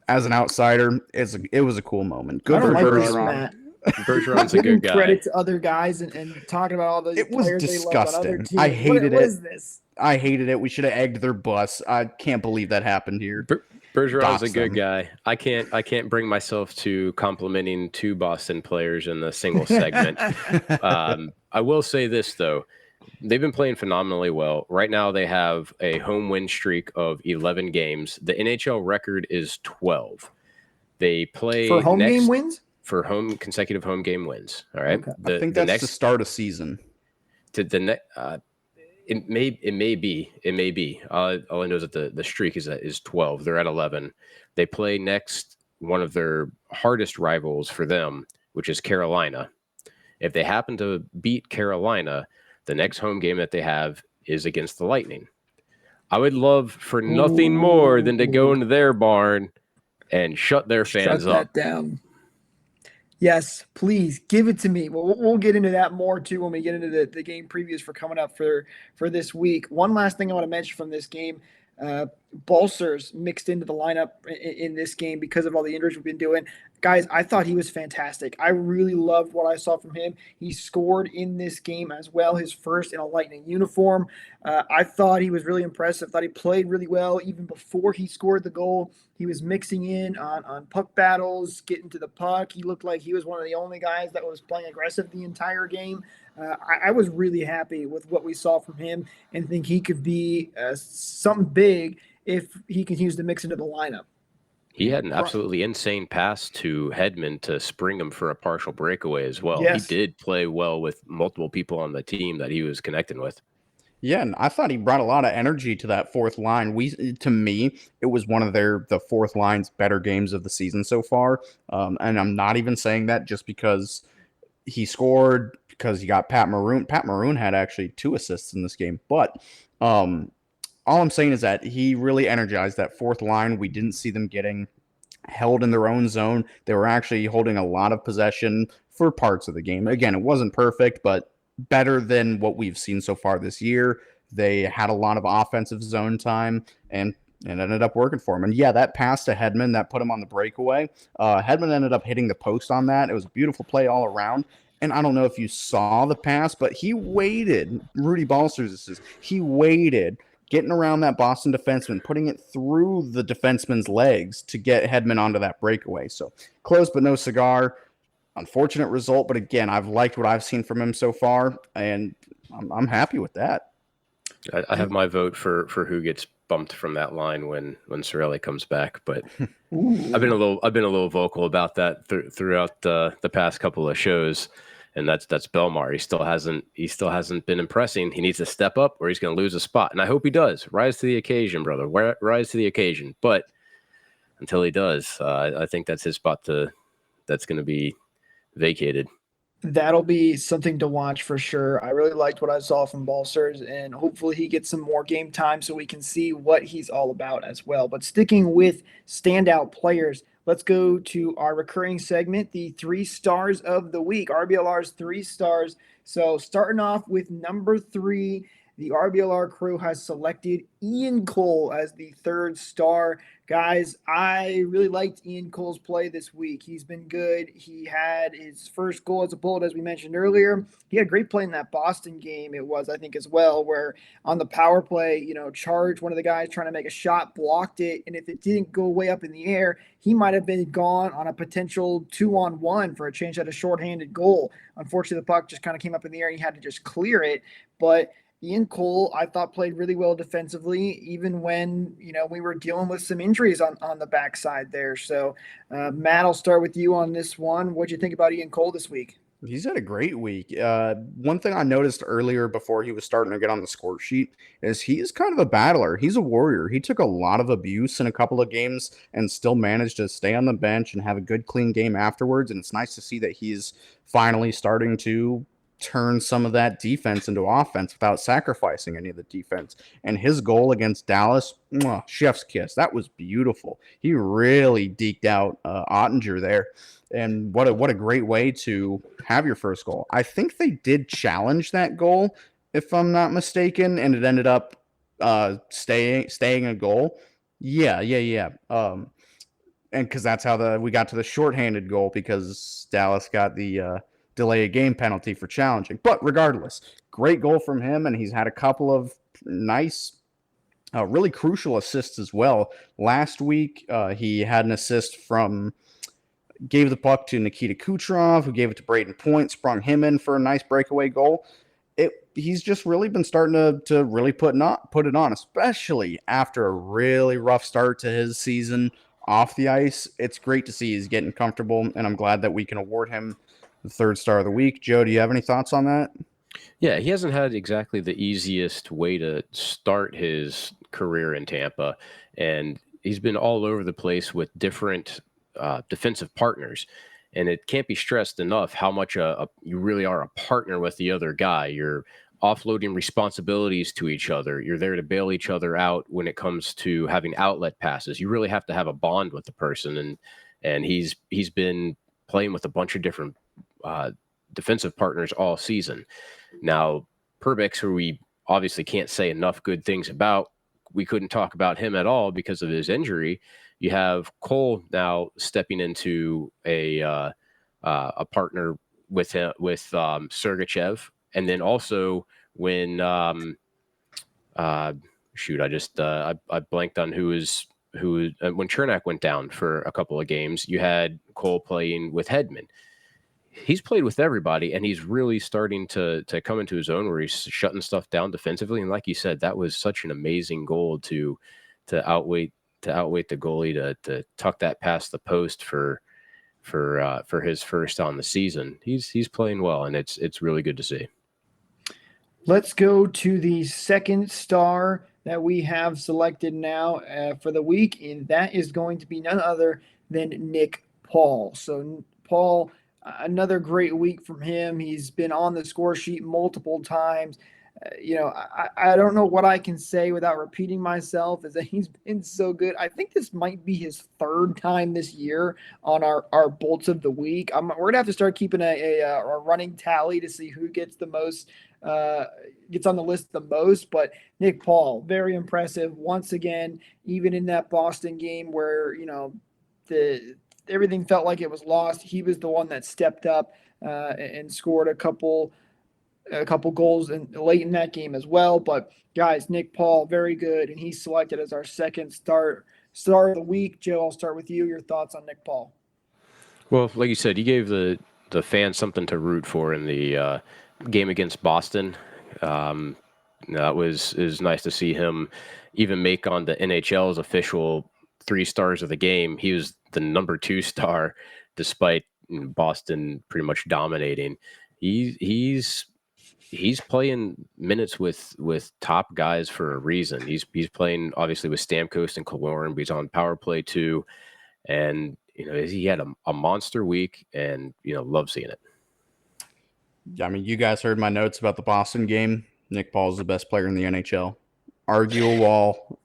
as an outsider, it was a cool moment. Good for Bergeron. Bergeron's a good guy. Credit to other guys and talking about all those players disgusting. They love on other teams. I hated it. What is this? I hated it. We should have egged their bus. I can't believe that happened here. Bergeron's a good guy. I can't bring myself to complimenting two Boston players in the single segment. I will say this though. They've been playing phenomenally well. Right now they have a home win streak of 11 games. The NHL record is 12. They play for home game wins? For consecutive home game wins. All right. Okay. I think that's the start of season. It may be. All I know is that the streak is 12. They're at 11. They play next one of their hardest rivals for them, which is Carolina. If they happen to beat Carolina, the next home game that they have is against the Lightning. I would love for nothing more than to go into their barn and shut their fans up. Shut that down. Yes, please give it to me. We'll get into that more too when we get into the game previews for coming up for this week. One last thing I want to mention from this game. Balcers mixed into the lineup in this game because of all the injuries we've been doing. Guys, I thought he was fantastic. I really loved what I saw from him. He scored in this game as well, his first in a Lightning uniform. I thought he was really impressive. Thought he played really well even before he scored the goal. He was mixing in on puck battles, getting to the puck. He looked like he was one of the only guys that was playing aggressive the entire game. I was really happy with what we saw from him and think he could be something big if he continues to mix into the lineup. He had an absolutely insane pass to Hedman to spring him for a partial breakaway as well. Yes. He did play well with multiple people on the team that he was connecting with. Yeah, and I thought he brought a lot of energy to that fourth line. To me, it was one of the fourth line's better games of the season so far. And I'm not even saying that just because he scored, because he got Pat Maroon. Pat Maroon had actually 2 assists in this game. But all I'm saying is that he really energized that fourth line. We didn't see them getting held in their own zone. They were actually holding a lot of possession for parts of the game. Again, it wasn't perfect, but better than what we've seen so far this year. They had a lot of offensive zone time, and it ended up working for him. And yeah, that pass to Hedman, that put him on the breakaway. Hedman ended up hitting the post on that. It was a beautiful play all around. And I don't know if you saw the pass, but he waited. Rudy Balcers, he waited, getting around that Boston defenseman, putting it through the defenseman's legs to get Hedman onto that breakaway. So close but no cigar. Unfortunate result, but again, I've liked what I've seen from him so far, and I'm happy with that. I have my vote for who gets bumped from that line when Cirelli comes back, but I've been a little vocal about that throughout the past couple of shows, and that's Belmar. He still hasn't been impressing. He needs to step up, or he's going to lose a spot, and I hope he does. Rise to the occasion, brother. Rise to the occasion. But until he does, I think that's his spot that's going to be vacated. That'll be something to watch for sure. I really liked what I saw from Balcers, and hopefully he gets some more game time so we can see what he's all about as well. But sticking with standout players, let's go to our recurring segment, the 3 stars of the week, RBLR's 3 stars. So starting off with number 3, the RBLR crew has selected Ian Cole as the 3rd star. Guys, I really liked Ian Cole's play this week. He's been good. He had his first goal as a Bullet, as we mentioned earlier. He had a great play in that Boston game, it was, I think, as well, where on the power play, charged one of the guys trying to make a shot, blocked it, and if it didn't go way up in the air, he might have been gone on a potential 2-on-1 for a change at a shorthanded goal. Unfortunately, the puck just kind of came up in the air and he had to just clear it. But Ian Cole, I thought, played really well defensively, even when, we were dealing with some injuries on the backside there. So, Matt, I'll start with you on this one. What'd you think about Ian Cole this week? He's had a great week. One thing I noticed earlier before he was starting to get on the score sheet is he is kind of a battler. He's a warrior. He took a lot of abuse in a couple of games and still managed to stay on the bench and have a good, clean game afterwards. And it's nice to see that he's finally starting to turn some of that defense into offense without sacrificing any of the defense. And his goal against Dallas, chef's kiss. That was beautiful. He really deked out Ottinger there. And what a great way to have your first goal. I think they did challenge that goal, if I'm not mistaken, and it ended up staying a goal. Yeah. And because that's how we got to the shorthanded goal, because Dallas got the delay a game penalty for challenging. But regardless, great goal from him, and he's had a couple of nice, really crucial assists as well. Last week, he had an assist gave the puck to Nikita Kucherov, who gave it to Braden Point, sprung him in for a nice breakaway goal. He's just really been starting to really put it on, especially after a really rough start to his season off the ice. It's great to see he's getting comfortable, and I'm glad that we can award him the 3rd star of the week. Joe, do you have any thoughts on that? Yeah, he hasn't had exactly the easiest way to start his career in Tampa, and he's been all over the place with different defensive partners. And it can't be stressed enough how much you really are a partner with the other guy. You're offloading responsibilities to each other. You're there to bail each other out when it comes to having outlet passes. You really have to have a bond with the person, and he's been playing with a bunch of different defensive partners all season. Now, Perbix, who we obviously can't say enough good things about, we couldn't talk about him at all because of his injury. You have Cole now stepping into a partner with him, with Sergachev, and then also when I blanked on who when Chernak went down for a couple of games, you had Cole playing with Hedman. He's played with everybody, and he's really starting to come into his own, where he's shutting stuff down defensively. And like you said, that was such an amazing goal to outweight the goalie to tuck that past the post for his first on the season. He's playing well, and it's really good to see. Let's go to the 2nd star that we have selected now for the week, and that is going to be none other than Nick Paul. So Paul, another great week from him. He's been on the score sheet multiple times. I don't know what I can say without repeating myself, is that he's been so good. I think this might be his 3rd time this year on our Bolts of the Week. We're going to have to start keeping a running tally to see who gets the most, gets on the list the most. But Nick Paul, very impressive. Once again, even in that Boston game where, everything felt like it was lost, he was the one that stepped up and scored a couple goals late in that game as well. But guys, Nick Paul, very good, and he's selected as our 2nd star of the week. Joe, I'll start with you. Your thoughts on Nick Paul? Well, like you said, you gave the fans something to root for in the game against Boston. It was nice to see him even make on the NHL's official 3 stars of the game. He was the number 2 star, despite Boston pretty much dominating. He's playing minutes with top guys for a reason. He's playing obviously with Stamkos and Colton, but he's on power play too. And he had a monster week, and love seeing it. I mean, you guys heard my notes about the Boston game. Nick Paul's the best player in the NHL, Arguable.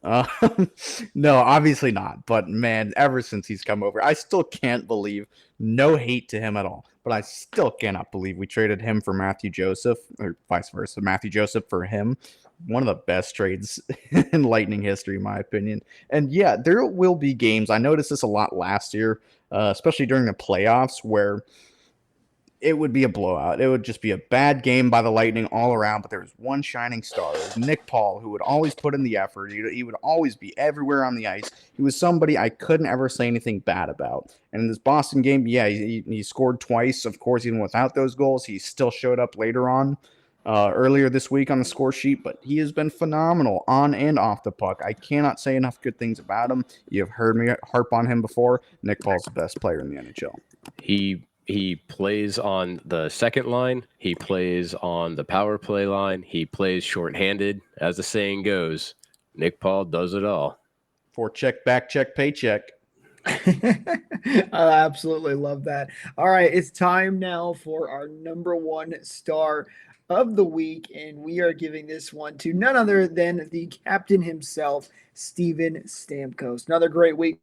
No, obviously not. But man, ever since he's come over, I still can't believe. No hate to him at all, but I still cannot believe we traded him for Matthew Joseph, or vice versa. Matthew Joseph for him. One of the best trades in Lightning history, in my opinion. And yeah, there will be games. I noticed this a lot last year, especially during the playoffs, where it would be a blowout. It would just be a bad game by the Lightning all around, but there was one shining star. It was Nick Paul, who would always put in the effort. He would always be everywhere on the ice. He was somebody I couldn't ever say anything bad about. And in this Boston game, yeah, he scored twice. Of course, even without those goals, he still showed up later on, earlier this week on the score sheet, but he has been phenomenal on and off the puck. I cannot say enough good things about him. You've heard me harp on him before. Nick Paul's the best player in the NHL. He plays on the second line. He plays on the power play line. He plays shorthanded. As the saying goes, Nick Paul does it all. Forecheck, back check, paycheck. I absolutely love that. All right, it's time now for our number one star of the week, and we are giving this one to none other than the captain himself, Steven Stamkos. Another great week.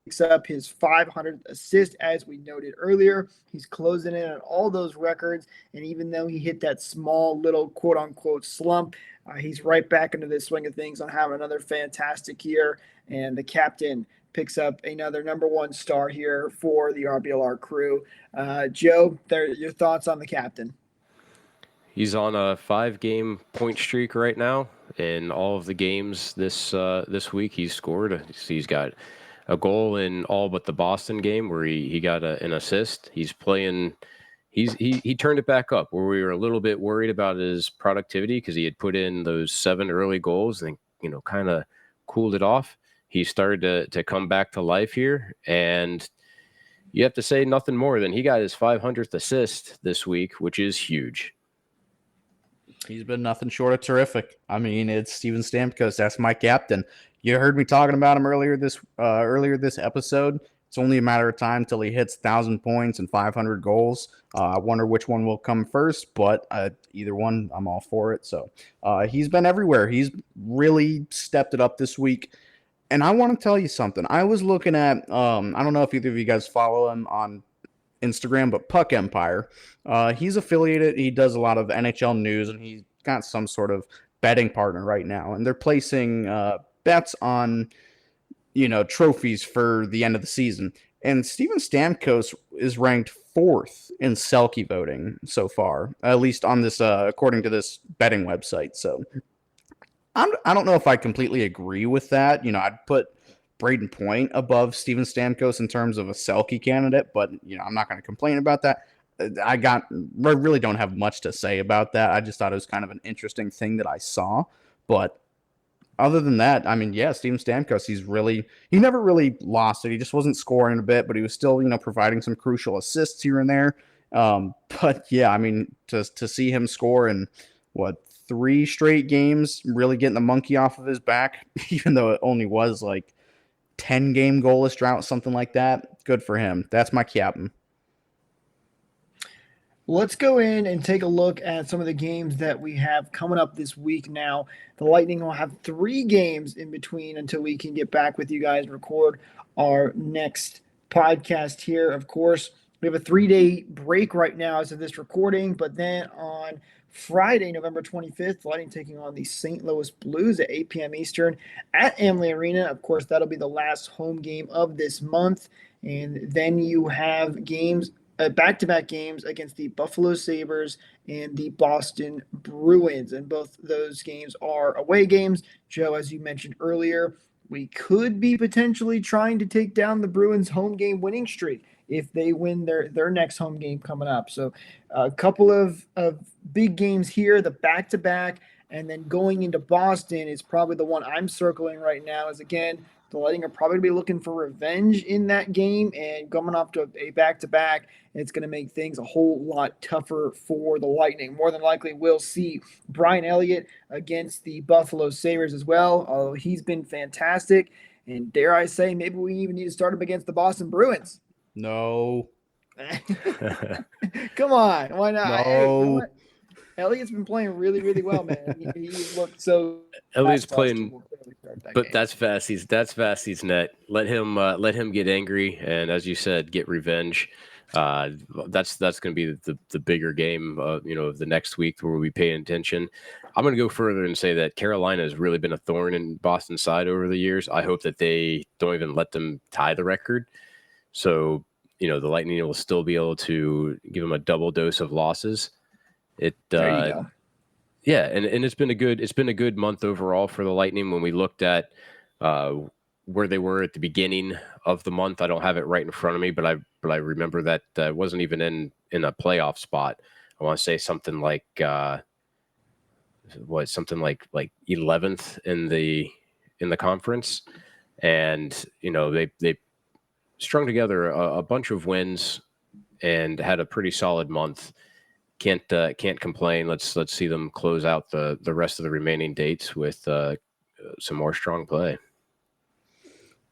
Picks up his 500th assist, as we noted earlier. He's closing in on all those records, and even though he hit that small little quote-unquote slump, he's right back into the swing of things on having another fantastic year, and the captain picks up another number one star here for the RBLR crew. Joe, your thoughts on the captain? He's on a 5-game point streak right now. In all of the games this week, he's scored. He's got a goal in all but the Boston game where he got an assist. He's playing. He turned it back up where we were a little bit worried about his productivity because he had put in those 7 early goals and kind of cooled it off. He started to come back to life here, and you have to say nothing more than he got his 500th assist this week, which is huge. He's been nothing short of terrific. I mean, it's Steven Stamkos. That's my captain. You heard me talking about him earlier this episode. It's only a matter of time till he hits 1,000 points and 500 goals. I wonder which one will come first, but either one, I'm all for it. So he's been everywhere. He's really stepped it up this week. And I want to tell you something. I was looking at, I don't know if either of you guys follow him on Instagram, but Puck Empire. He's affiliated. He does a lot of NHL news, and he's got some sort of betting partner right now. And they're placing bets on, trophies for the end of the season. And Steven Stamkos is ranked 4th in Selke voting so far, at least on this, according to this betting website. So I don't know if I completely agree with that. I'd put Braden Point above Steven Stamkos in terms of a Selke candidate, but I'm not going to complain about that. I really don't have much to say about that. I just thought it was kind of an interesting thing that I saw, but other than that, I mean, yeah, Steven Stamkos, he never really lost it. He just wasn't scoring a bit, but he was still, providing some crucial assists here and there. But yeah, I mean, to see him score in 3 straight games, really getting the monkey off of his back, even though it only was like 10-game goalless drought, something like that. Good for him. That's my captain. Let's go in and take a look at some of the games that we have coming up this week now. The Lightning will have 3 games in between until we can get back with you guys and record our next podcast here. Of course, we have a 3-day break right now as of this recording, but then on Friday, November 25th, the Lightning taking on the St. Louis Blues at 8 p.m. Eastern at Amalie Arena. Of course, that'll be the last home game of this month. And then you have games, back-to-back games against the Buffalo Sabres and the Boston Bruins. And both those games are away games. Joe, as you mentioned earlier, we could be potentially trying to take down the Bruins' home game winning streak if they win their next home game coming up. So a couple of big games here, the back-to-back, and then going into Boston is probably the one I'm circling right now is, again, the Lightning are probably going to be looking for revenge in that game, and coming off to a back-to-back, it's going to make things a whole lot tougher for the Lightning. More than likely, we'll see Brian Elliott against the Buffalo Sabres as well, although he's been fantastic. And dare I say, maybe we even need to start him against the Boston Bruins. No. Come on. Why not? No. Elliott's been playing really, really well, man. He looked so. Elliott's fast. playing, but that's Vastie's net. Let him get angry, and as you said, get revenge. That's going to be the bigger game, of the next week where we'll be paying attention. I'm going to go further and say that Carolina has really been a thorn in Boston's side over the years. I hope that they don't even let them tie the record. So, the Lightning will still be able to give them a double dose of losses. There you go. Yeah, and it's been a good month overall for the Lightning. When we looked at where they were at the beginning of the month, I don't have it right in front of me, but I remember that it wasn't even in a playoff spot. I want to say something like 11th in the conference, and they strung together a bunch of wins and had a pretty solid month. Can't complain. Let's see them close out the rest of the remaining dates with some more strong play.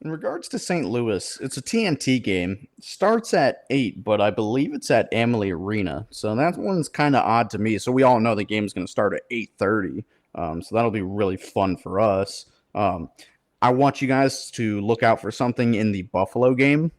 In regards to St. Louis, it's a TNT game. Starts at 8, but I believe it's at Amalie Arena. So that one's kind of odd to me. So we all know the game's going to start at 8:30. So that'll be really fun for us. I want you guys to look out for something in the Buffalo game.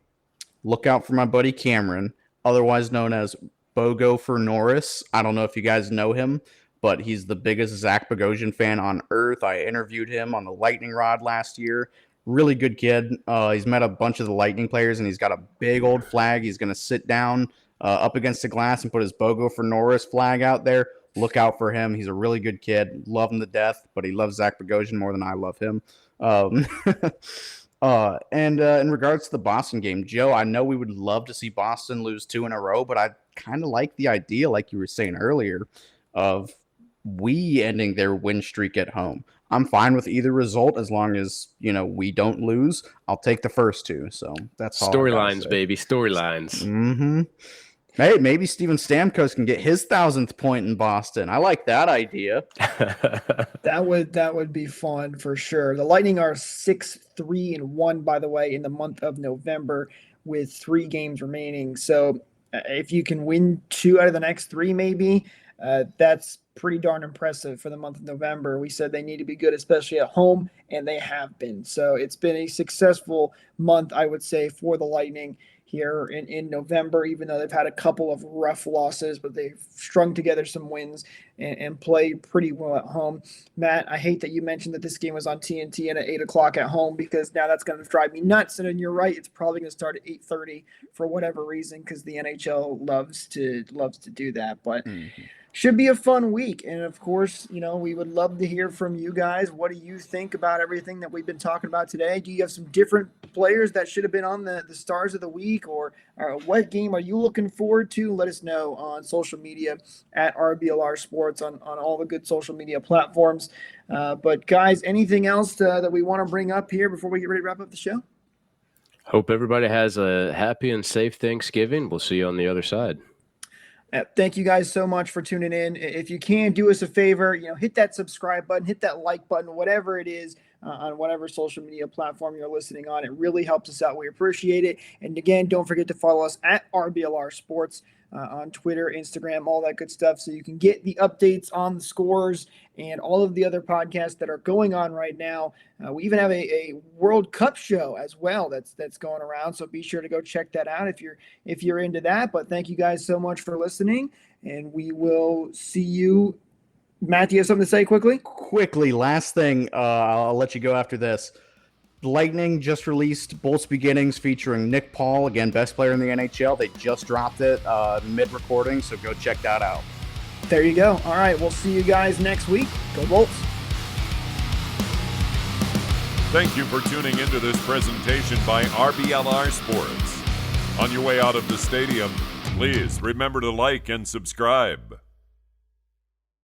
Look out for my buddy Cameron, otherwise known as Bogo for Norris. I don't know if you guys know him, but he's the biggest Zach Bogosian fan on earth. I interviewed him on the Lightning Rod last year. Really good kid. He's met a bunch of the Lightning players, and he's got a big old flag. He's going to sit down up against the glass and put his Bogo for Norris flag out there. Look out for him. He's a really good kid. Love him to death, but he loves Zach Bogosian more than I love him. And in regards to the Boston game, Joe, I know we would love to see Boston lose 2 in a row, but I kind of like the idea, like you were saying earlier, of we ending their win streak at home. I'm fine with either result as long as, we don't lose. I'll take the first 2. So that's all. Storylines, baby. Storylines. Mm-hmm. Hey, maybe Steven Stamkos can get his 1,000th point in Boston. I like that idea. That would be fun for sure. The Lightning are 6-3-1, by the way, in the month of November with 3 games remaining. So if you can win 2 out of the next 3, maybe, that's pretty darn impressive for the month of November. We said they need to be good, especially at home, and they have been. So it's been a successful month, I would say, for the Lightning here in November, even though they've had a couple of rough losses, but they've strung together some wins and played pretty well at home. Matt, I hate that you mentioned that this game was on TNT and at 8 o'clock at home, because now that's going to drive me nuts. And you're right, it's probably going to start at 8:30 for whatever reason, because the NHL loves to do that. But should be a fun week. And of course, we would love to hear from you guys. What do you think about everything that we've been talking about today? Do you have some different players that should have been on the stars of the week, or what game are you looking forward to? Let us know on social media at RBLR Sports on all the good social media platforms. But guys, anything else that we want to bring up here before we get ready to wrap up the show? Hope everybody has a happy and safe Thanksgiving. We'll see you on the other side. Thank you guys so much for tuning in. If you can, do us a favor, hit that subscribe button, hit that like button, whatever it is, on whatever social media platform you're listening on. It really helps us out. We appreciate it. And again, don't forget to follow us at RBLR Sports on Twitter, Instagram, all that good stuff, so you can get the updates on the scores and all of the other podcasts that are going on right now. We even have a World Cup show as well that's going around, so be sure to go check that out if you're into that. But thank you guys so much for listening, and we will see you. Matt, do you have something to say quickly? Quickly, last thing. I'll let you go after this. Lightning just released Bolts Beginnings featuring Nick Paul, again, best player in the NHL. They just dropped it mid-recording, so go check that out. There you go. All right, we'll see you guys next week. Go Bolts. Thank you for tuning into this presentation by RBLR Sports. On your way out of the stadium, please remember to like and subscribe.